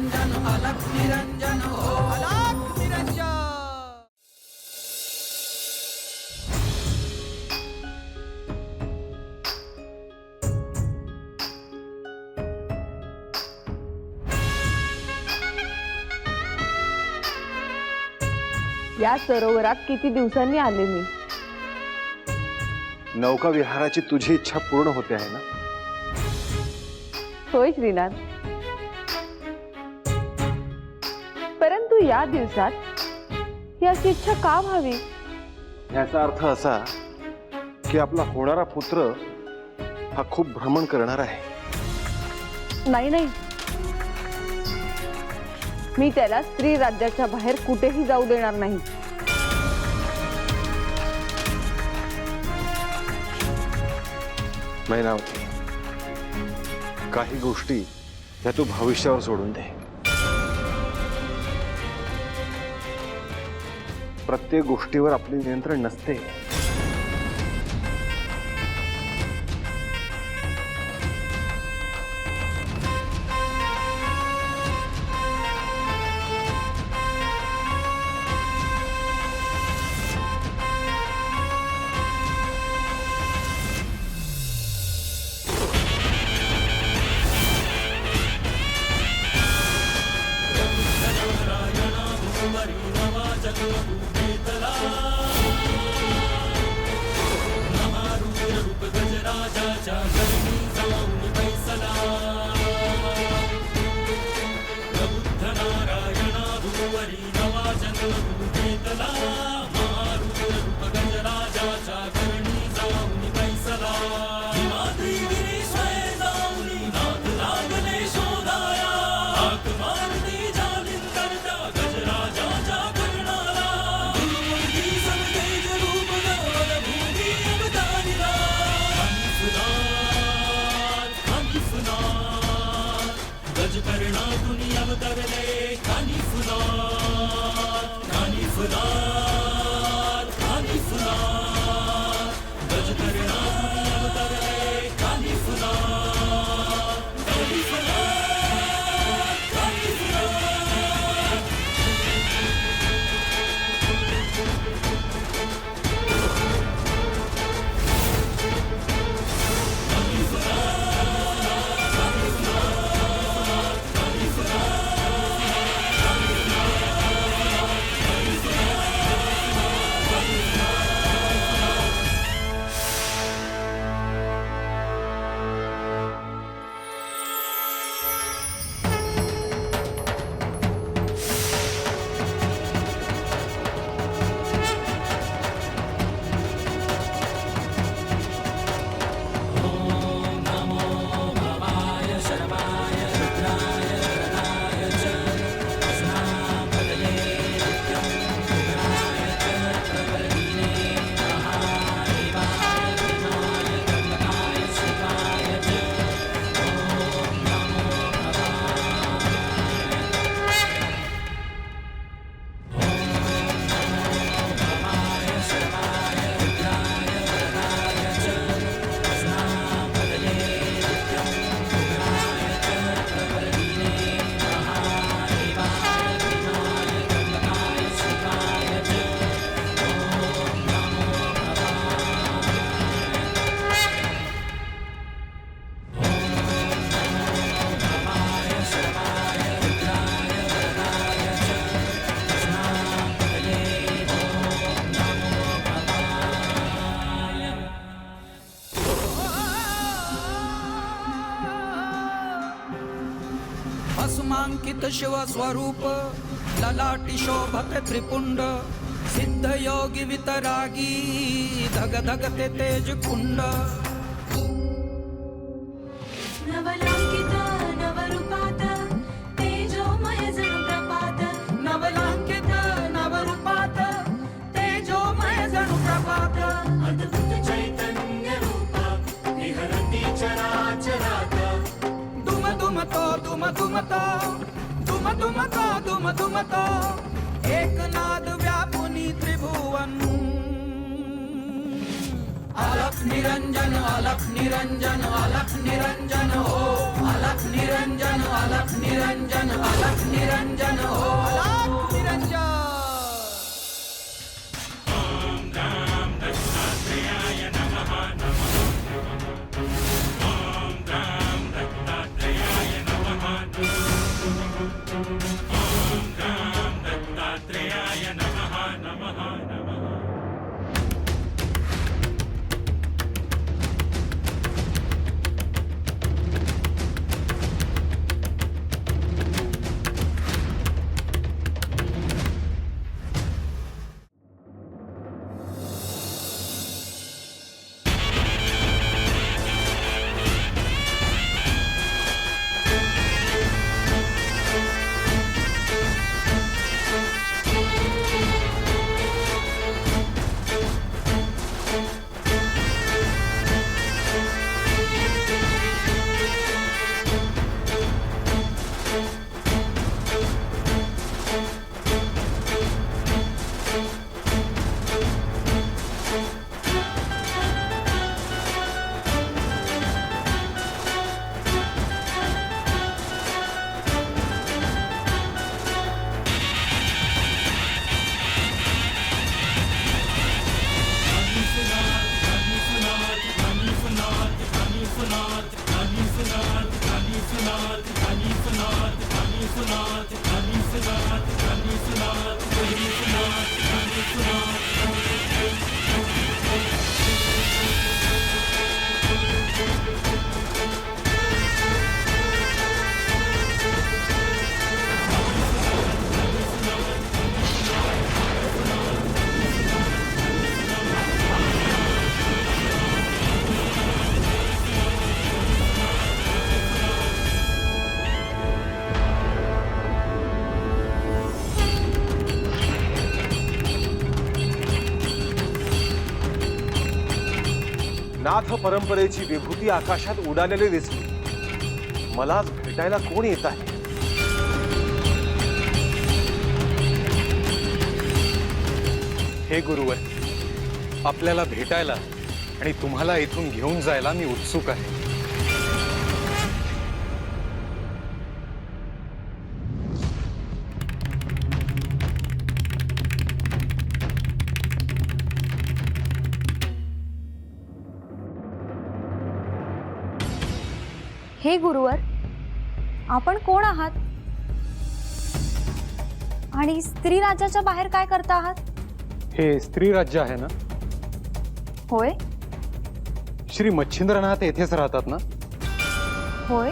निरंजन अलख निरंजन हो अलख निरंजन। या सरोवरात किती दिवसांनी आले मी। नौका विहाराची तुझी इच्छा पूर्ण होते आहे ना? होय श्रीनाथ, परंतु या दिवसात ही अशी इच्छा का व्हावी? याचा अर्थ असा की आपला होणारा पुत्र हा खूप भ्रमण करणार आहे। नाही नाही, मी त्याला स्त्री राज्याच्या बाहेर कुठेही जाऊ देणार नाही। मैनावती, काही गोष्टी या तू भविष्यावर सोडून दे। प्रत्येक गोष्टीवर आपले नियंत्रण नसते। भस्मांकित शिव स्वरूप ललाटी शोभत त्रिपुंड सिद्ध योगी वितरागी धग धगते तेज कुंड। नवलांकित नवरूपात तेजोमय जणू प्रभात। नवलांकित नवरूपात तेजोमय जणू प्रभात। अद्भुत चैतन्य रूप विहरती चराचरात। दुम दुम तो दुम दुम तो दुम दुम तो दुम दुम तो एकनाद व्यापुनी त्रिभुवन। अलख निरंजन अलख निरंजन अलख निरंजन हो अलख निरंजन अलख निरंजन अलख निरंजन हो अलख निरंजन। नाथ परंपरेची विभूती आकाशात उडालेली दिसली। मलाच भेटायला कोण येत आहे? हे गुरुवर, आपल्याला भेटायला आणि तुम्हाला इथून घेऊन जायला मी उत्सुक आहे। हे गुरुवर, आपण कोण आहात आणि स्त्री राज्याच्या बाहेर काय करता आहात? हे स्त्री राज्य आहे ना? होय श्री मच्छिंद्रनाथ येथेच राहतात ना? होय,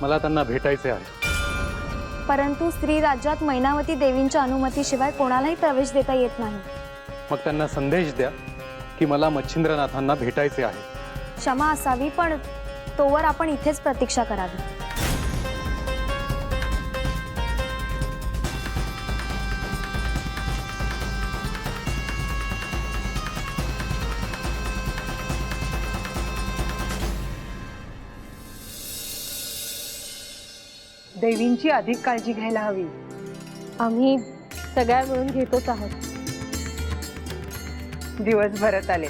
मला त्यांना भेटायचे आहे। परंतु स्त्री राज्यात मैनावती देवींच्या अनुमतीशिवाय कोणालाही प्रवेश देता येत नाही। मग त्यांना संदेश द्या की मला मच्छिंद्रनाथांना भेटायचे आहे। क्षमा असावी, पण तोवर आपण इथेच प्रतीक्षा करावी। देवींची अधिक काळजी घ्यायला हवी। आम्ही सगळ्या मिळून घेतोच आहोत। दिवस भरत आले,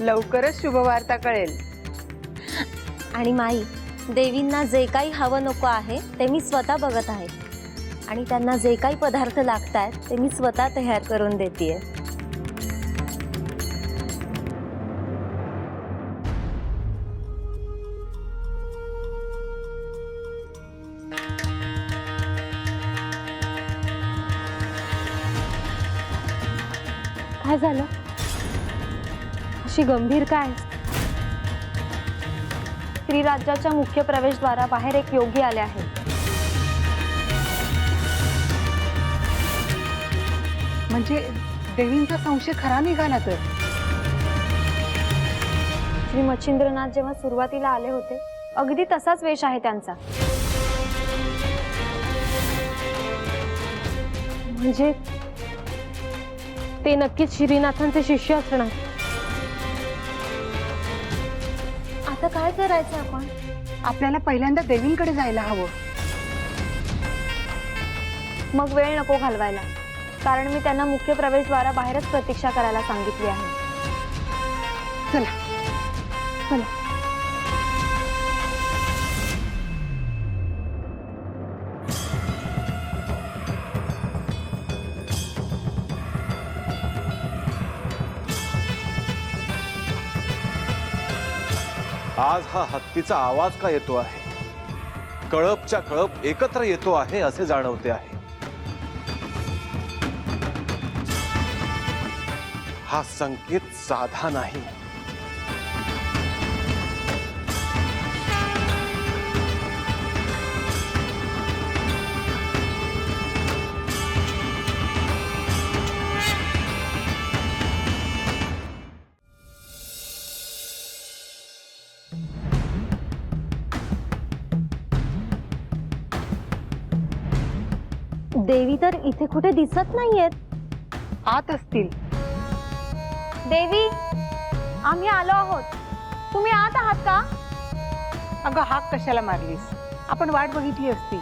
लवकरच शुभवार्ता कळेल। आणि माई, देवींना जे काही हवं नको आहे ते मी स्वतः बघत आहे आणि त्यांना जे काही पदार्थ लागतात ते मी स्वतः तयार करून देतेय। काय झालं? अशी गंभीर काय? स्त्री राज्याच्या मुख्य प्रवेशद्वाराबाहेर एक योगी आले आहेत। म्हणजे देवींचा संशय खरा निघाला तर? श्री मच्छिंद्रनाथ जेव्हा सुरुवातीला आले होते अगदी तसाच वेश आहे त्यांचा। म्हणजे ते नक्कीच श्रीनाथांचे शिष्य असणार। आता काय करायचं आपण? आपल्याला पहिल्यांदा देवींकडे जायला हवं। मग वेळ नको घालवायला, कारण मी त्यांना मुख्य प्रवेशद्वाराबाहेरच प्रतीक्षा करायला सांगितली आहे। चला चला. आज हा हत्तीचा आवाज का येतो आहे? कळपच्या कळप एकत्र येतो आहे असे जाणवते आहे. हा संकेत साधा नाही. देवी तर इथे कुठे दिसत नाहीयेत. आत असतील. देवी, आम्ही आलो आहोत. तुम्ही आत आहात का? अगं हाक कशाला मारलीस? आपण वाट बघितली असती.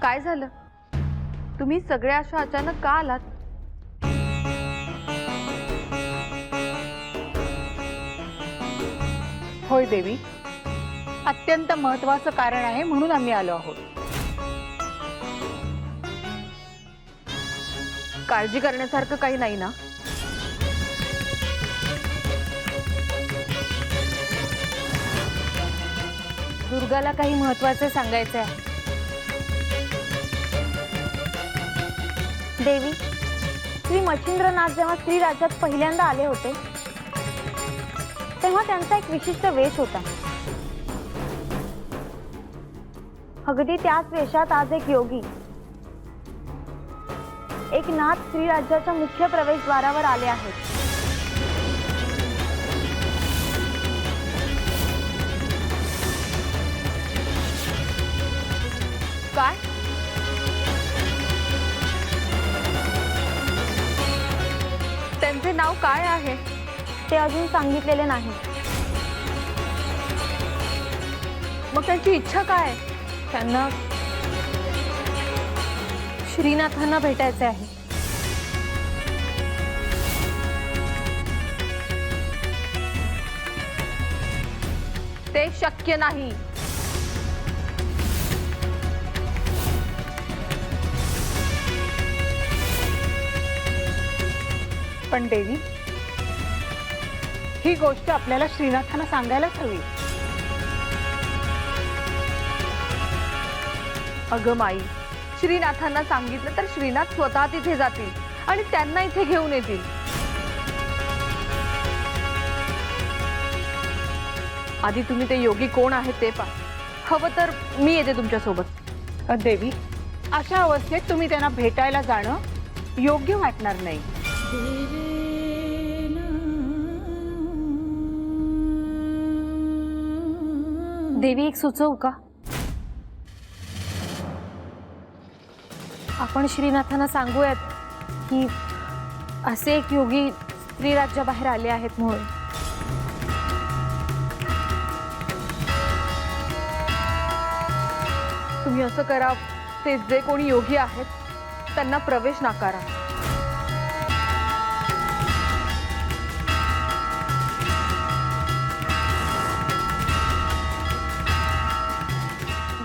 काय झालं? तुम्ही सगळे अशा अचानक का आलात? होय देवी, अत्यंत महत्वाचं कारण आहे म्हणून आम्ही आलो आहोत. काळजी करण्यासारखं काही नाही ना? दुर्गाला काही महत्वाचे सांगायचे आहे. देवी, श्री मच्छिंद्रनाथ जेव्हा श्री राज्यात पहिल्यांदा आले होते तेव्हा त्यांचा एक विशिष्ट वेश होता. अगदी त्याच वेशात आज एक योगी, एक नाथ श्री राज्याच्या मुख्य प्रवेशद्वारावर आले आहेत. काय? त्यांचे नाव काय आहे? ते अजून सांगितलेले नाही. मग त्यांची इच्छा काय? त्यांना श्रीनाथांना भेटायचे आहे. ते शक्य नाही. पण देवी, ही गोष्ट आपल्याला श्रीनाथांना सांगायलाच हवी. अगं माई, श्रीनाथांना सांगितलं तर श्रीनाथ स्वतः तिथे जातील आणि त्यांना इथे घेऊन येतील. आधी तुम्ही ते योगी कोण आहेत ते पहा. हवं तर मी येते तुमच्या सोबत. देवी, अशा अवस्थेत तुम्ही त्यांना भेटायला जाणं योग्य वाटणार नाही. देवी, एक सुचवू का? आपण श्रीनाथांना सांगूयात की असे एक योगी स्त्री राज्याबाहेर आले आहेत म्हणून. तुम्ही असं करा, ते जे कोणी योगी आहेत त्यांना प्रवेश नाकारा.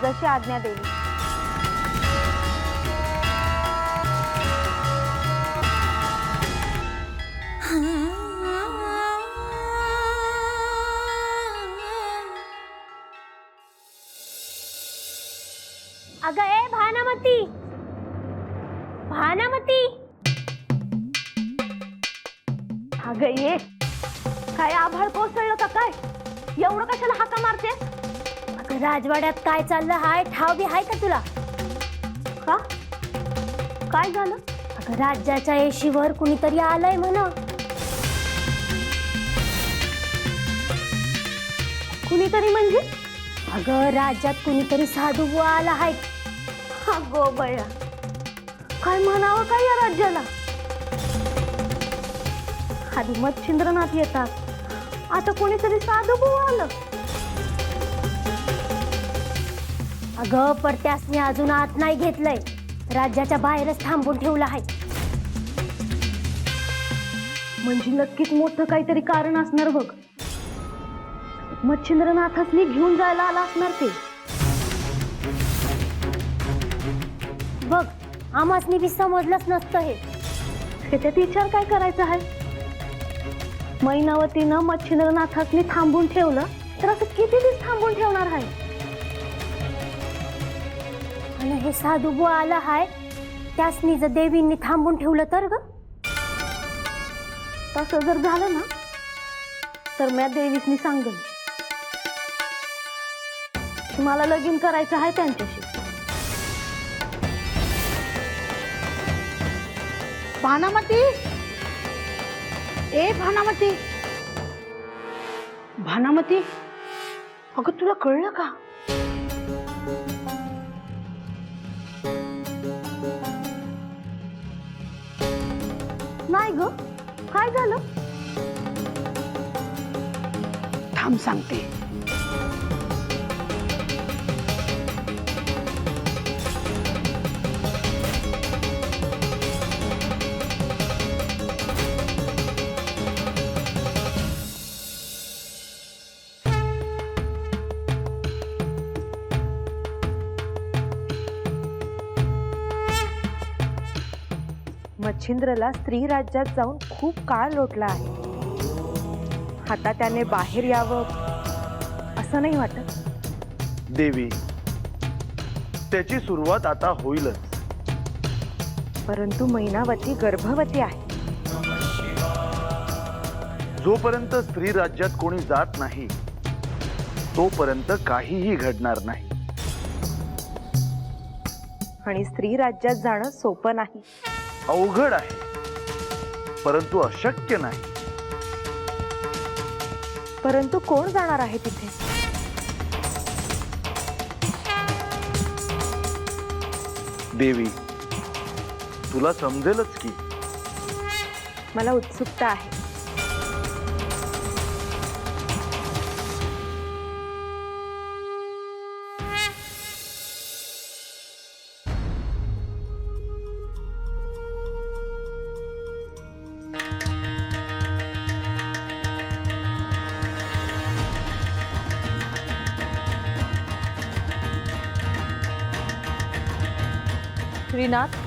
जशी आज्ञा देवी. अगं ए भानामती, भानामती, अगं ये. काय आभाळ कोसळलं का काय? एवढं कशाला हाका मारतेस? अगं राजवाड्यात काय चाललं हाय ठाव बी हाय का तुला? का? काय झालं? अगं राज्याच्या येशीवर कुणीतरी आलंय म्हणा. कुणीतरी म्हणजे? अगं राज्यात कुणीतरी साधू बुवा आला आहे. अगो बया, काय म्हणावं काय या राज्याला? आधी मच्छिंद्रनाथ येतात, आता कोणीतरी साधू बुवा आलं. अगं परत्यासनी अजून आत नाही घेतलंय, राज्याच्या बाहेरच थांबून ठेवलं आहे. म्हणजे नक्कीच मोठं काहीतरी कारण असणार बघ. मच्छिंद्रनाथासनी घेऊन जायला आला असणार ते. बघ आमासनी बी समजलंच नसतं हे. त्याच्यात विचार काय करायचा आहे? मैनावतीनं मच्छिंद्रनाथासनी थांबून ठेवलं तर असं किती दिवस थांबून ठेवणार आहे? आणि हे साधू बुवा आला हाय, त्यासनी जर देवींनी थांबून ठेवलं तर ग, तसं जर झालं ना तर मी देवीसनी सांगेन की मला लगीन करायचं आहे त्यांच्याशी. भानामती, ए भानामती, भानामती, अगं तुला कळलं का? नाही ग, काय झालं? थांब सांगते. मच्छिंद्रला स्त्री राज्यात जाऊन खूप काळ लोटला आहे. आता त्याने बाहेर यावं असं नाही वाटत. देवी, त्याची सुरुवात आता होईलच. परंतु मैनावती गर्भवती आहे. जोपर्यंत स्त्री राज्यात कोणी जात नाही तोपर्यंत काहीही घडणार नाही. आणि स्त्री राज्यात जाणं सोपं नाही. अवघड आहे, परंतु अशक्य नाही. परंतु कोण जाणार आहे तिथे? देवी, तुला समजेलच की. मला उत्सुकता आहे. श्रीनाथ,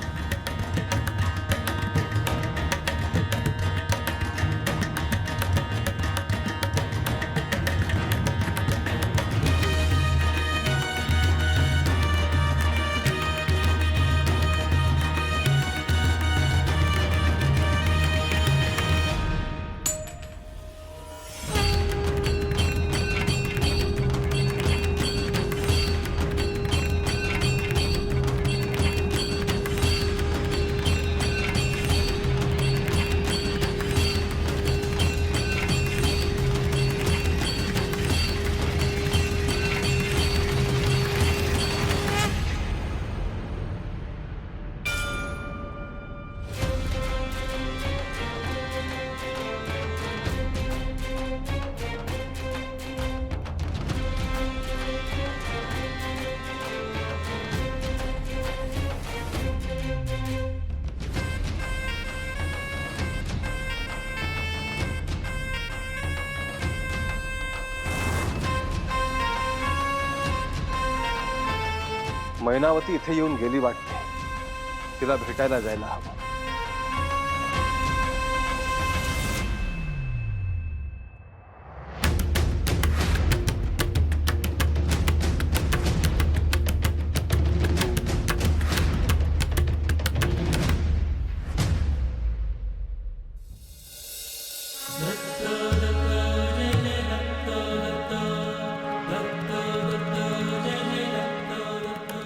मैनावती इथे येऊन गेली वाटते. तिला भेटायला जायला हवं.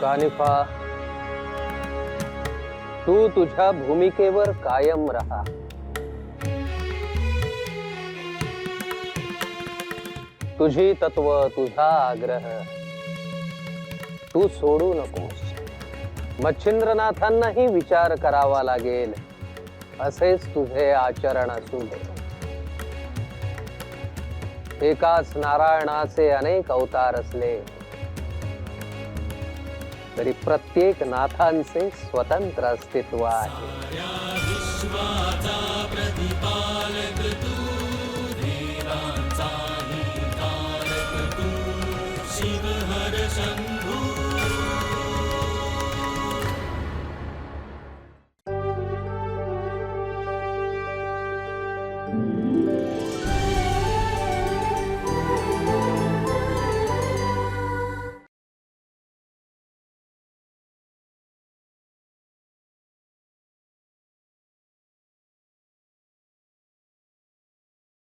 कानिफा, तू तुझ्या भूमिकेवर कायम रहा. तुझी तत्व, तुझा आग्रह तू सोडू नकोस. मच्छिंद्रनाथांनाही विचार करावा लागेल असेच तुझे आचरण असू दे. एकाच नारायणाचे अनेक अवतार असले तरी प्रत्येक नाथांचे स्वतंत्र अस्तित्व आहे.